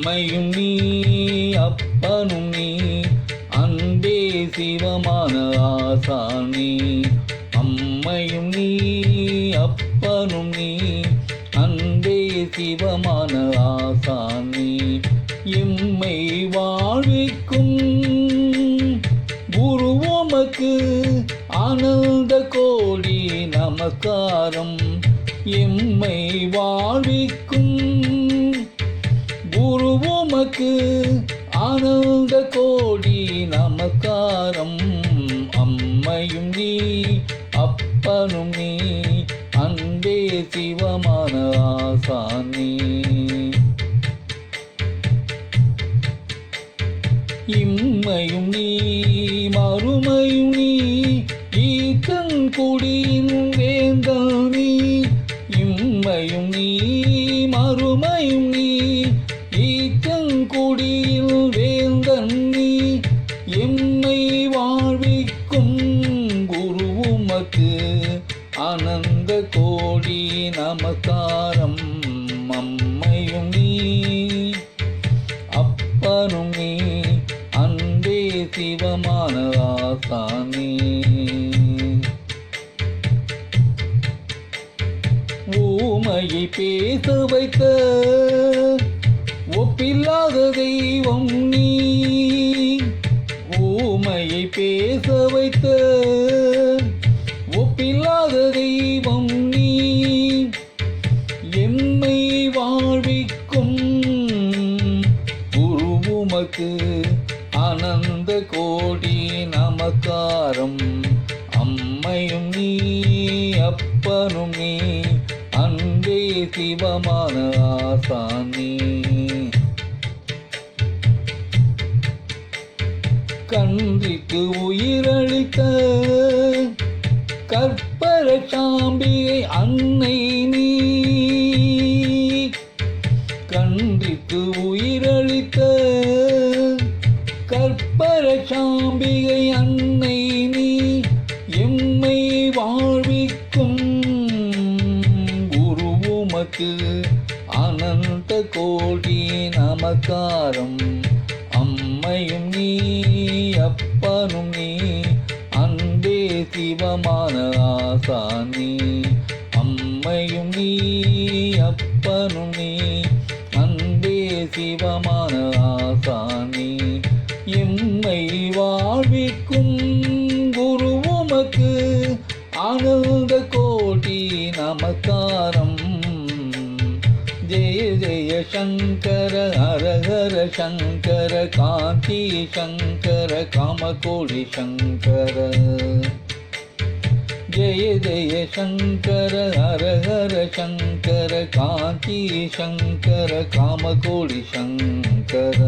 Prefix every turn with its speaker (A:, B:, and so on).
A: அம்மையும் நீ அப்பனும் நீ அன்பே சிவமான ஆசானே. அம்மையும் நீ அப்பனும் நீ அன்பே சிவமான ஆசானே. எம்மை வாழ்விக்கும் குரு உமக்கு ஆனந்த கோடி நமஸ்காரம். எம்மை வாழ்விக்கும் குரு உமக்கு ஆனந்த கோடி நமஸ்காரம். அம்மையும் நீ அப்பனும் நீ அன்பே சிவமான ஆசானே. இம்மையும் நீ மறுமையும் நீ ஈத்தன் குடியின் வேந்தன் நீ. இம்மையும் நீ மறுமையும் நீ ஈத்தன் குடியில் வேந்தன் நீ. எம்மை வாழ்விக்கும் குரு உமக்கு ஆனந்த கோடி நமஸ்காரம். அம்மையும் நீ அப்பனும் நீ அன்பே சிவமான ஆசானே. ஊமையை பேச வைத்த ஒப்பில்லாத தெய்வம் நீ. ஊமையை பேச வைத்த ஒப்பில்லாத தெய்வம் நீ. எம்மை வாழ்விக்கும் குரு உமக்கு ஆனந்த கோடி நமஸ்காரம். அம்மையும் நீ அப்பனும் நீ அன்பே சிவமான ஆசானே. கன்றிக்கு உயிரளித்த கற்பர சாம்பிகை அன்னை நீ. கன்றிக்கு உயிரளித்த கற்பர சாம்பிகை அன்னை நீ. எம்மை வாழ்விக்கும் குரு உமக்கு ஆனந்த கோடி நமஸ்காரம். அம்மையும் நீ அப்பனும் நீ அன்பே சிவமான ஆசானே. அம்மையும் நீ அப்பனும் நீ அன்பே சிவமான ஆசானே. எம்மை வாழ்விக்கும் குரு உமக்கு ஆனந்த கோடி நமஸ்காரம். ஜெய ஜெய சங்கர ஹர ஹர சங்கர காந்தி சங்கர காமகோடி சங்கர. ஜெய ஜெய சங்கர ஹர ஹர சங்கர காந்தி சங்கர காமகோடி சங்கர.